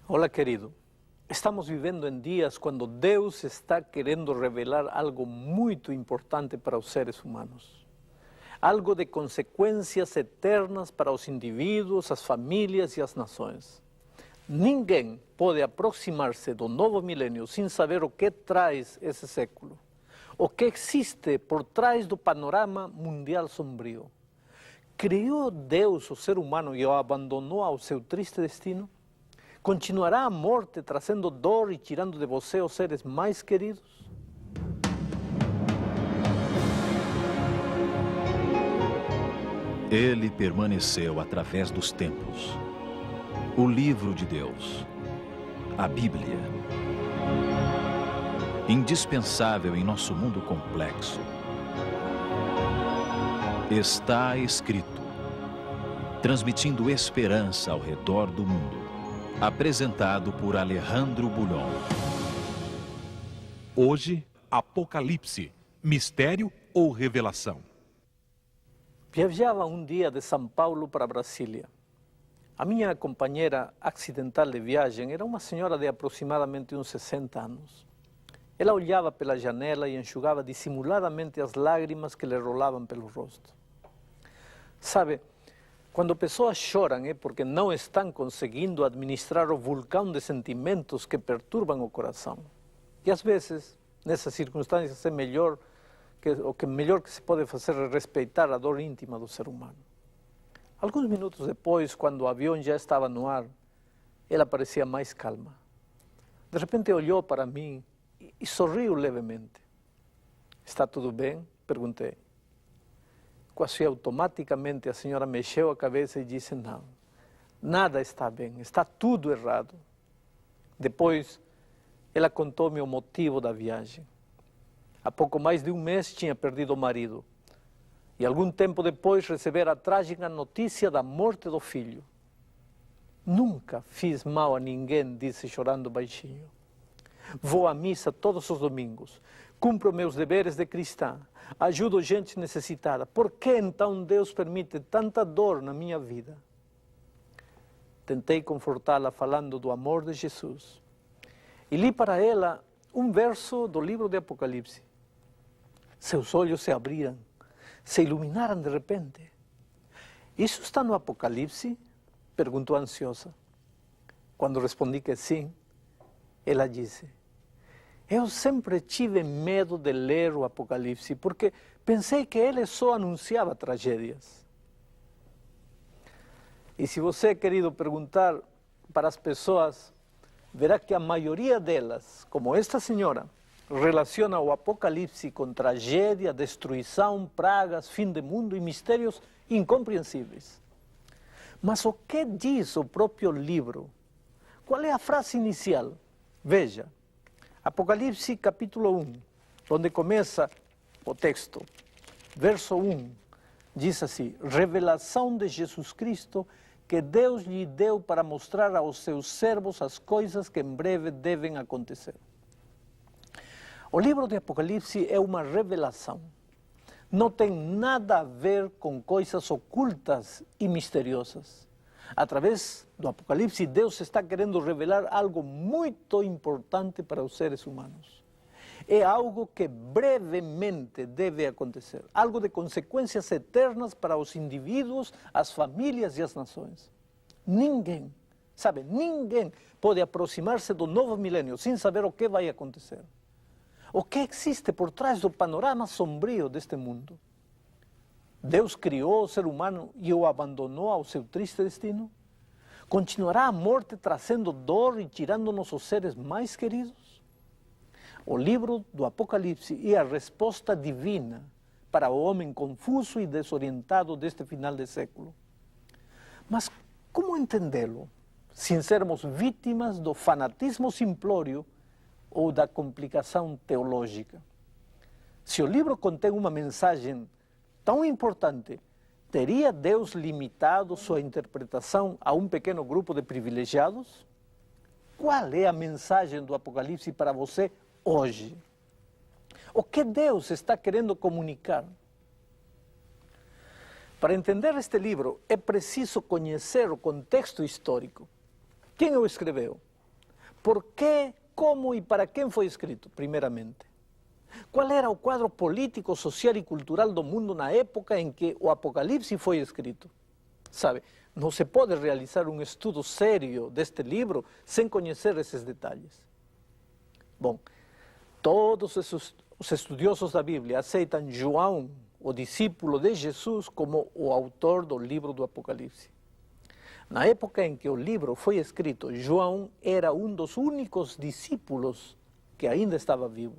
Hola, querido. Estamos vivendo em dias quando Deus está querendo revelar algo muito importante para os seres humanos. Algo de consequências eternas para os indivíduos, as famílias e as nações. Ninguém pode aproximar-se do novo milênio sem saber o que traz esse século. O que existe por trás do panorama mundial sombrio. Criou Deus o ser humano e o abandonou ao seu triste destino? Continuará a morte trazendo dor e tirando de você os seres mais queridos? Ele permaneceu através dos tempos. O livro de Deus, a Bíblia. Indispensável em nosso mundo complexo. Está escrito, transmitindo esperança ao redor do mundo. Apresentado por Alejandro Bulhon. Hoje, Apocalipse, mistério ou revelação? Viajava um dia de São Paulo para Brasília. A minha companheira acidental de viagem era uma senhora de aproximadamente uns 60 anos. Ela olhava pela janela e enxugava dissimuladamente as lágrimas que lhe rolavam pelo rosto. Sabe, quando pessoas choram é porque não estão conseguindo administrar o vulcão de sentimentos que perturbam o coração. E às vezes, nessas circunstâncias, o melhor que se pode fazer é respeitar a dor íntima do ser humano. Alguns minutos depois, quando o avião já estava no ar, ela parecia mais calma. De repente olhou para mim e sorriu levemente. "Está tudo bem?" perguntei. Quase automaticamente a senhora mexeu a cabeça e disse: "Não, nada está bem, está tudo errado." Depois, ela contou-me o motivo da viagem. Há pouco mais de um mês tinha perdido o marido. E algum tempo depois recebera a trágica notícia da morte do filho. "Nunca fiz mal a ninguém", disse chorando baixinho. "Vou à missa todos os domingos. Cumpro meus deveres de cristã, ajudo gente necessitada. Por que então Deus permite tanta dor na minha vida?" Tentei confortá-la falando do amor de Jesus. E li para ela um verso do livro de Apocalipse. Seus olhos se abriram, se iluminaram de repente. "Isso está no Apocalipse?" perguntou ansiosa. Quando respondi que sim, ela disse: "Eu sempre tive medo de ler o Apocalipse, porque pensei que ele só anunciava tragédias." E se você, querido, perguntar para as pessoas, verá que a maioria delas, como esta senhora, relaciona o Apocalipse com tragédia, destruição, pragas, fim do mundo e mistérios incompreensíveis. Mas o que diz o próprio livro? Qual é a frase inicial? Veja. Apocalipse capítulo 1, onde começa o texto, verso 1, diz assim: "Revelação de Jesus Cristo, que Deus lhe deu para mostrar aos seus servos as coisas que em breve devem acontecer." O livro de Apocalipse é uma revelação. Não tem nada a ver com coisas ocultas e misteriosas. Através do Apocalipse, Deus está querendo revelar algo muito importante para os seres humanos. É algo que brevemente deve acontecer, algo de consequências eternas para os indivíduos, as famílias e as nações. Ninguém pode aproximar-se do novo milênio sem saber o que vai acontecer. O que existe por trás do panorama sombrio deste mundo? Deus criou o ser humano e o abandonou ao seu triste destino? Continuará a morte trazendo dor e tirando-nos os seres mais queridos? O livro do Apocalipse é a resposta divina para o homem confuso e desorientado deste final de século. Mas como entendê-lo, sem sermos vítimas do fanatismo simplório ou da complicação teológica? Se o livro contém uma mensagem tão importante, teria Deus limitado sua interpretação a um pequeno grupo de privilegiados? Qual é a mensagem do Apocalipse para você hoje? O que Deus está querendo comunicar? Para entender este livro, é preciso conhecer o contexto histórico. Quem o escreveu? Por quê, como e para quem foi escrito, primeiramente? Qual era o quadro político, social e cultural do mundo na época em que o Apocalipse foi escrito? Sabe, não se pode realizar um estudo sério deste livro sem conhecer esses detalhes. Bom, todos os estudiosos da Bíblia aceitam João, o discípulo de Jesus, como o autor do livro do Apocalipse. Na época em que o livro foi escrito, João era um dos únicos discípulos que ainda estava vivo.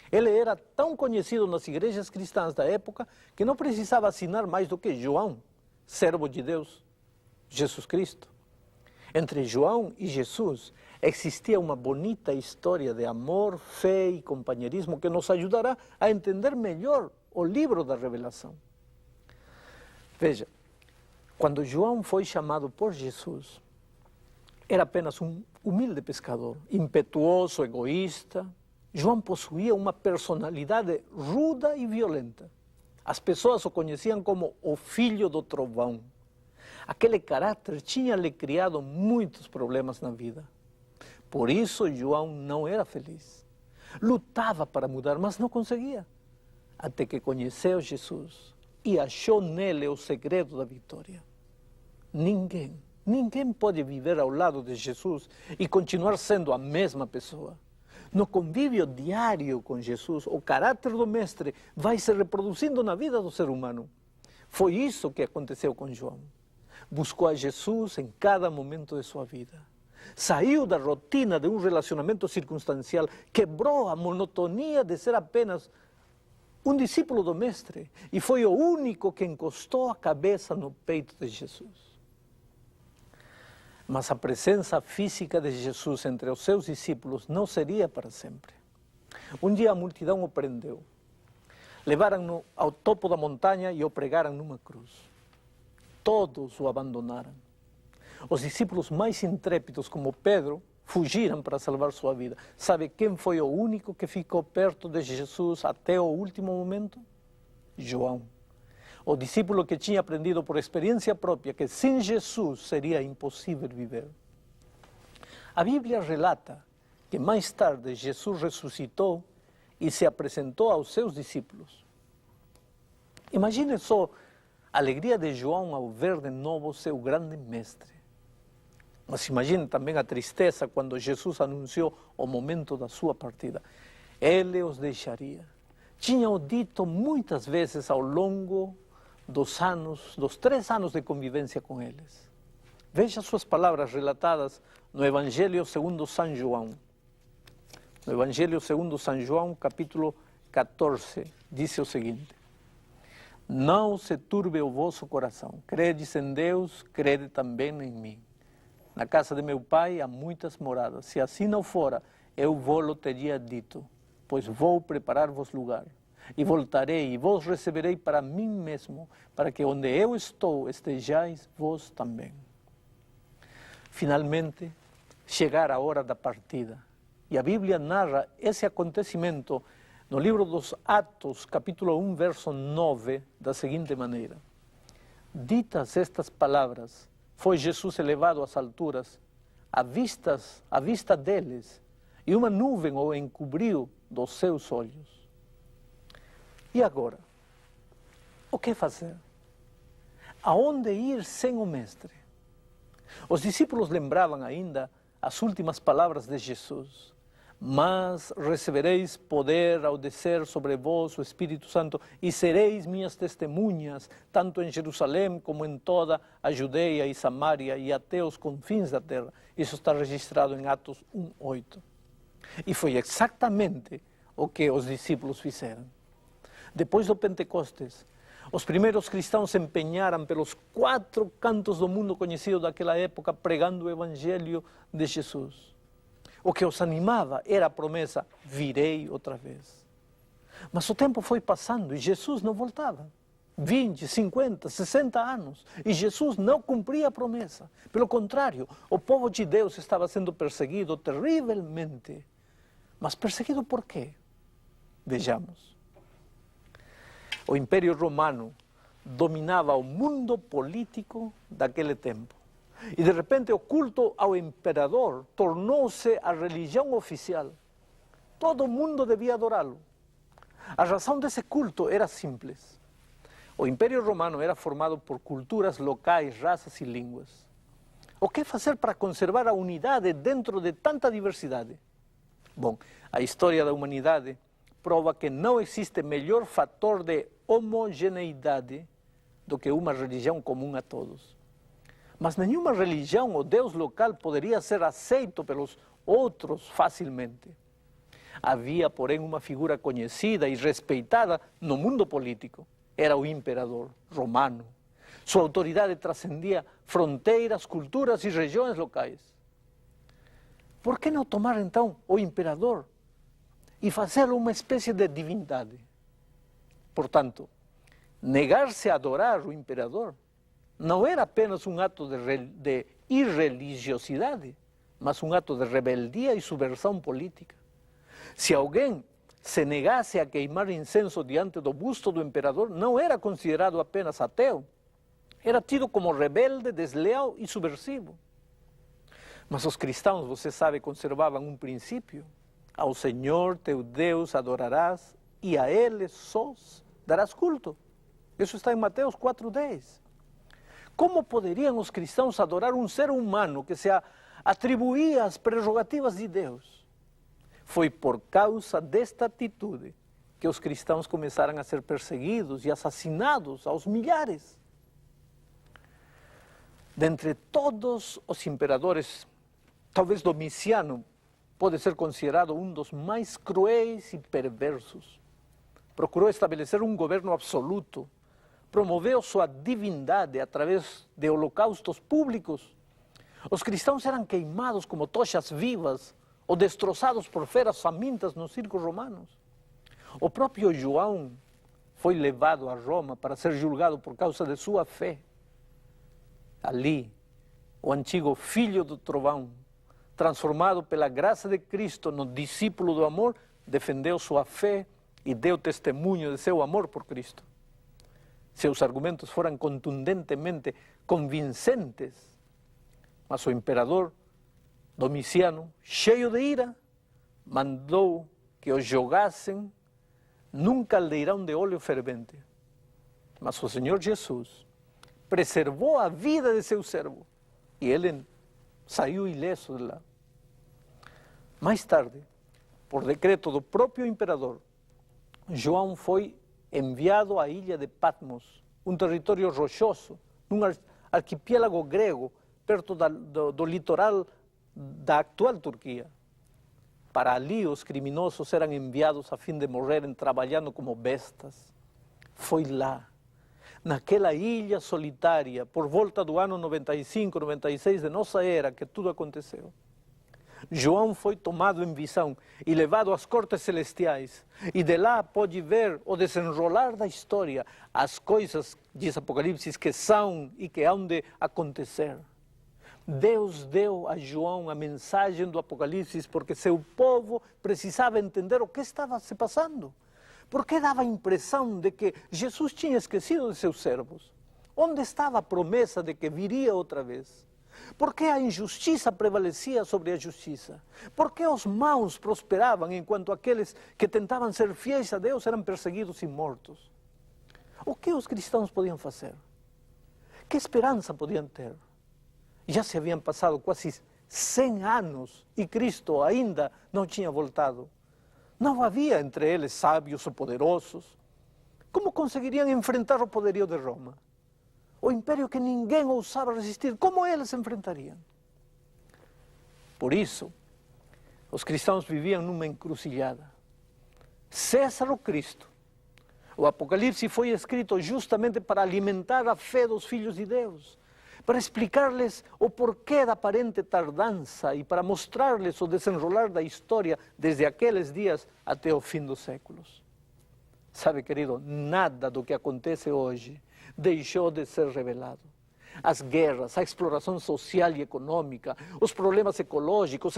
Ele era tão conhecido nas igrejas cristãs da época que não precisava assinar mais do que João, servo de Deus, Jesus Cristo. Entre João e Jesus existia uma bonita história de amor, fé e companheirismo que nos ajudará a entender melhor o livro da Revelação. Veja, quando João foi chamado por Jesus, era apenas um humilde pescador, impetuoso, egoísta. João possuía uma personalidade ruda e violenta. As pessoas o conheciam como o filho do trovão. Aquele caráter tinha-lhe criado muitos problemas na vida. Por isso, João não era feliz. Lutava para mudar, mas não conseguia. Até que conheceu Jesus e achou nele o segredo da vitória. Ninguém pode viver ao lado de Jesus e continuar sendo a mesma pessoa. No convívio diário com Jesus, o caráter do Mestre vai se reproduzindo na vida do ser humano. Foi isso que aconteceu com João. Buscou a Jesus em cada momento de sua vida. Saiu da rotina de um relacionamento circunstancial, quebrou a monotonia de ser apenas um discípulo do Mestre e foi o único que encostou a cabeça no peito de Jesus. Mas a presença física de Jesus entre os seus discípulos não seria para sempre. Um dia a multidão o prendeu. Levaram-no ao topo da montanha e o pregaram numa cruz. Todos o abandonaram. Os discípulos mais intrépidos, como Pedro, fugiram para salvar sua vida. Sabe quem foi o único que ficou perto de Jesus até o último momento? João. O discípulo que tinha aprendido por experiência própria que sem Jesus seria impossível viver. A Bíblia relata que mais tarde Jesus ressuscitou e se apresentou aos seus discípulos. Imagine só a alegria de João ao ver de novo seu grande mestre. Mas imagine também a tristeza quando Jesus anunciou o momento da sua partida. Ele os deixaria. Tinha-o dito muitas vezes ao longo dos 3 anos de convivência com eles. Veja suas palavras relatadas no Evangelho segundo São João. No Evangelho segundo São João, capítulo 14, diz o seguinte: Não se turbe o vosso coração. Credes em Deus, crede também em mim. Na casa de meu pai há muitas moradas. Se assim não fora, eu vou-lo teria dito, pois vou preparar-vos lugar. E voltarei e vos receberei para mim mesmo, para que onde eu estou estejais vós também. Finalmente, chegara a hora da partida. E a Bíblia narra esse acontecimento no livro dos Atos, capítulo 1, verso 9, da seguinte maneira: Ditas estas palavras, foi Jesus elevado às alturas, à vista deles, e uma nuvem o encobriu dos seus olhos. E agora? O que fazer? Aonde ir sem o Mestre? Os discípulos lembravam ainda as últimas palavras de Jesus: Mas recebereis poder ao descer sobre vós o Espírito Santo e sereis minhas testemunhas, tanto em Jerusalém como em toda a Judeia e Samaria e até os confins da terra. Isso está registrado em Atos 1:8. E foi exatamente o que os discípulos fizeram. Depois do Pentecostes, os primeiros cristãos se empenharam pelos 4 cantos do mundo conhecido daquela época, pregando o Evangelho de Jesus. O que os animava era a promessa: virei outra vez. Mas o tempo foi passando e Jesus não voltava. 20, 50, 60 anos. E Jesus não cumpria a promessa. Pelo contrário, o povo de Deus estava sendo perseguido terrivelmente. Mas perseguido por quê? Vejamos. O Império Romano dominava o mundo político daquele tempo. E de repente o culto ao imperador tornou-se a religião oficial. Todo mundo devia adorá-lo. A razão desse culto era simples. O Império Romano era formado por culturas locais, raças e línguas. O que fazer para conservar a unidade dentro de tanta diversidade? Bom, a história da humanidade prova que não existe melhor fator de homogeneidade do que uma religião comum a todos. Mas nenhuma religião ou Deus local poderia ser aceito pelos outros facilmente. Havia, porém, uma figura conhecida e respeitada no mundo político. Era o imperador romano. Sua autoridade transcendia fronteiras, culturas e regiões locais. Por que não tomar, então, o imperador e fazê-lo uma espécie de divindade? Portanto, negar-se a adorar o imperador não era apenas um ato de irreligiosidade, mas um ato de rebeldia e subversão política. Se alguém se negasse a queimar incenso diante do busto do imperador, não era considerado apenas ateu, era tido como rebelde, desleal e subversivo. Mas os cristãos, você sabe, conservavam um princípio: ao Senhor teu Deus adorarás e a Ele sós darás culto. Isso está em Mateus 4:10. Como poderiam os cristãos adorar um ser humano que se atribuía as prerrogativas de Deus? Foi por causa desta atitude que os cristãos começaram a ser perseguidos e assassinados aos milhares. Dentre todos os imperadores, talvez Domiciano pode ser considerado um dos mais cruéis e perversos. Procurou estabelecer um governo absoluto, promoveu sua divindade através de holocaustos públicos. Os cristãos eram queimados como tochas vivas ou destroçados por feras famintas nos circos romanos. O próprio João foi levado a Roma para ser julgado por causa de sua fé. Ali, o antigo filho do trovão, transformado pela graça de Cristo no discípulo do amor, defendeu sua fé e deu testemunho de seu amor por Cristo. Seus argumentos foram contundentemente convincentes, mas o imperador Domiciano, cheio de ira, mandou que os jogassem num caldeirão de óleo fervente. Mas o Senhor Jesus preservou a vida de seu servo e ele saiu ileso de lá. Mais tarde, por decreto do próprio imperador, João foi enviado à ilha de Patmos, um território rochoso, num arquipiélago grego, perto do litoral da actual Turquia. Para ali os criminosos eram enviados a fim de morrerem trabalhando como bestas. Foi lá, naquela ilha solitária, por volta do ano 95, 96 de nossa era, que tudo aconteceu. João foi tomado em visão e levado às cortes celestiais, e de lá pôde ver o desenrolar da história, as coisas, diz Apocalipse, que são e que hão de acontecer. Deus deu a João a mensagem do Apocalipse porque seu povo precisava entender o que estava se passando. Porque dava a impressão de que Jesus tinha esquecido de seus servos. Onde estava a promessa de que viria outra vez? Por que a injustiça prevalecia sobre a justiça? Por que os maus prosperavam enquanto aqueles que tentavam ser fiéis a Deus eram perseguidos e mortos? O que os cristãos podiam fazer? Que esperança podiam ter? Já se haviam passado quase 100 anos e Cristo ainda não tinha voltado. Não havia entre eles sábios ou poderosos. Como conseguiriam enfrentar o poderio de Roma? O império que ninguém ousava resistir, como eles enfrentariam? Por isso, os cristãos viviam numa encruzilhada. César ou Cristo? O Apocalipse foi escrito justamente para alimentar a fé dos filhos de Deus, para explicar-lhes o porquê da aparente tardança e para mostrar-lhes o desenrolar da história desde aqueles dias até o fim dos séculos. Sabe, querido, nada do que acontece hoje deixou de ser revelado. As guerras, a exploração social e econômica, os problemas ecológicos,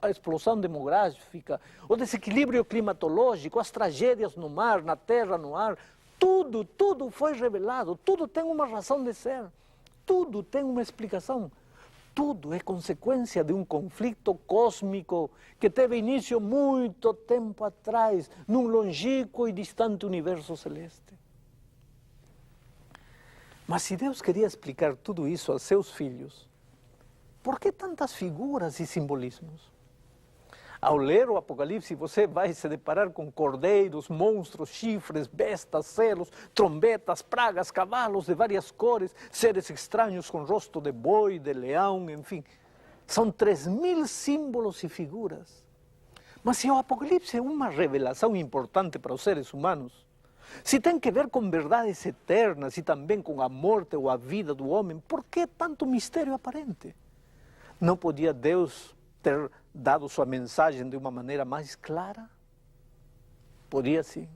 a explosão demográfica, o desequilíbrio climatológico, as tragédias no mar, na terra, no ar, tudo foi revelado, tudo tem uma razão de ser. Tudo tem uma explicação. tudo é consequência de um conflito cósmico que teve início muito tempo atrás, num longínquo e distante universo celeste. Mas se Deus queria explicar tudo isso a seus filhos, por que tantas figuras e simbolismos? Ao ler o Apocalipse, você vai se deparar com cordeiros, monstros, chifres, bestas, selos, trombetas, pragas, cavalos de várias cores, seres estranhos com rosto de boi, de leão, enfim. São 3.000 símbolos e figuras. Mas se o Apocalipse é uma revelação importante para os seres humanos, se tem que ver com verdades eternas e também com a morte ou a vida do homem, por que tanto mistério aparente? Não podia Deus ter dado sua mensagem de uma maneira mais clara? Podia sim.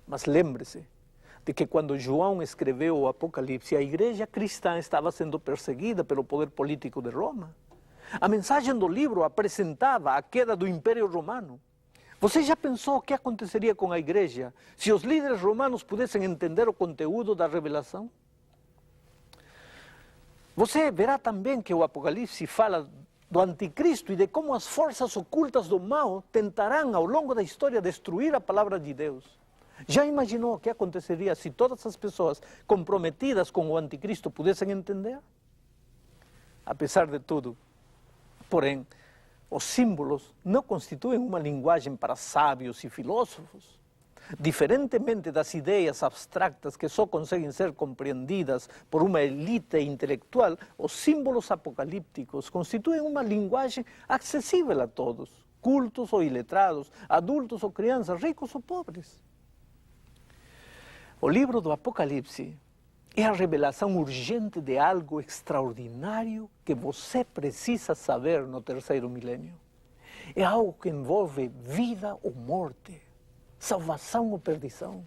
Mas lembre-se de que quando João escreveu o Apocalipse, a igreja cristã estava sendo perseguida pelo poder político de Roma. A mensagem do livro apresentava a queda do Império Romano. Você já pensou o que aconteceria com a igreja se os líderes romanos pudessem entender o conteúdo da revelação? Você verá também que o Apocalipse fala do anticristo e de como as forças ocultas do mal tentarão ao longo da história destruir a palavra de Deus. Já imaginou o que aconteceria se todas as pessoas comprometidas com o anticristo pudessem entender? Apesar de tudo, porém, os símbolos não constituem uma linguagem para sábios e filósofos. Diferentemente das ideias abstractas que só conseguem ser compreendidas por uma elite intelectual, os símbolos apocalípticos constituem uma linguagem acessível a todos, cultos ou iletrados, adultos ou crianças, ricos ou pobres. O livro do Apocalipse é a revelação urgente de algo extraordinário que você precisa saber no terceiro milênio. É algo que envolve vida ou morte, salvação ou perdição.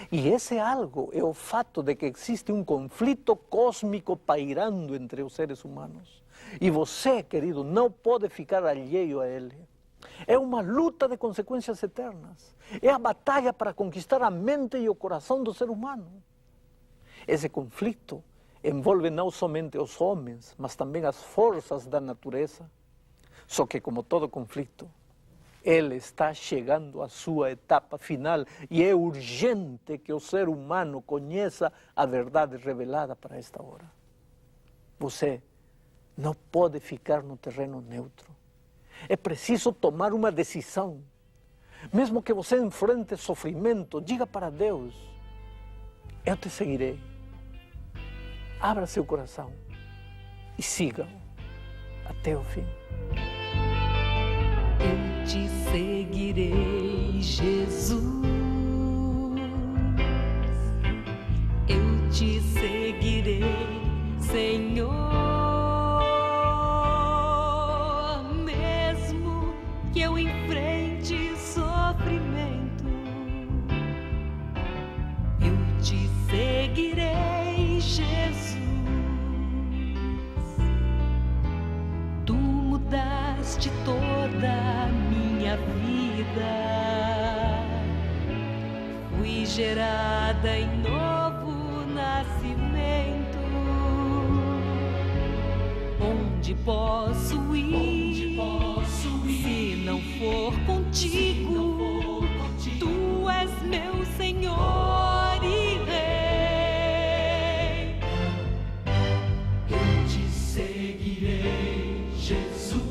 E esse algo é o fato de que existe um conflito cósmico pairando entre os seres humanos. E você, querido, não pode ficar alheio a ele. É uma luta de consequências eternas. É a batalha para conquistar a mente e o coração do ser humano. Esse conflito envolve não somente os homens, mas também as forças da natureza. Só que, como todo conflito, ele está chegando à sua etapa final e é urgente que o ser humano conheça a verdade revelada para esta hora. Você não pode ficar no terreno neutro. É preciso tomar uma decisão. Mesmo que você enfrente sofrimento, diga para Deus: eu te seguirei. Abra seu coração e siga-o até o fim. Eu te seguirei, Jesus. Eu te seguirei, Senhor. Mesmo que eu enfrente sofrimento, eu te seguirei, Jesus. Tu mudaste toda a minha vida. Fui gerada em novo nascimento. Onde posso ir se não for contigo? Tu és meu Senhor e Rei. Eu te seguirei, Jesus.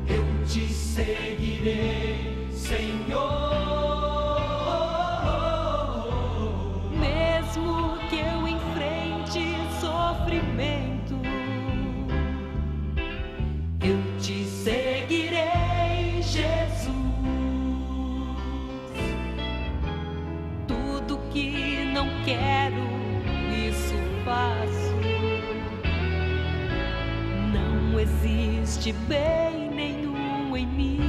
Eu te seguirei, Senhor. Mesmo que eu enfrente sofrimento, eu te seguirei, Jesus. Tudo que não quero, isso faço. Não existe bem nenhum em mim.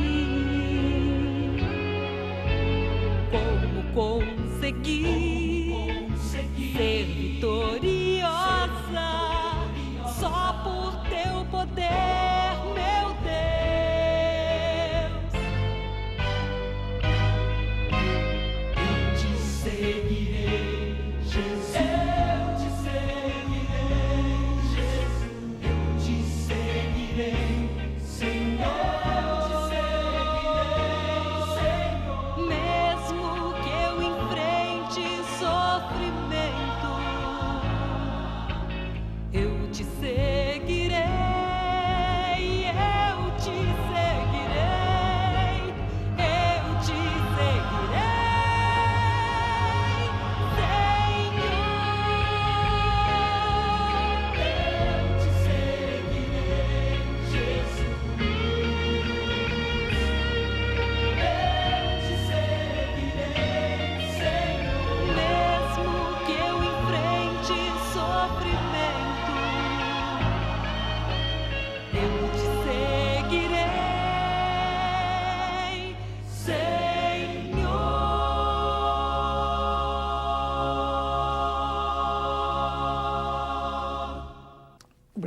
Como conseguir ser vitoriosa só por teu poder, meu Deus. Eu te seguirei, Jesus. Eu te seguirei.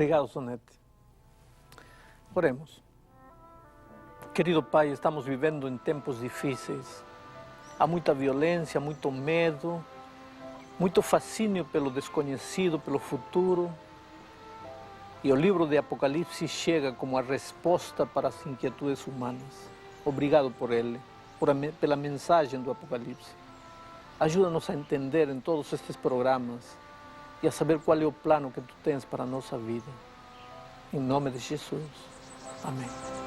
Obrigado, Sonete. Oremos. Querido Pai, estamos vivendo em tempos difíceis. Há muita violência, muito medo, muito fascínio pelo desconhecido, pelo futuro. E o livro de Apocalipse chega como a resposta para as inquietudes humanas. Obrigado por ele, pela mensagem do Apocalipse. Ajuda-nos a entender em todos estes programas e a saber qual é o plano que tu tens para a nossa vida. Em nome de Jesus. Amém.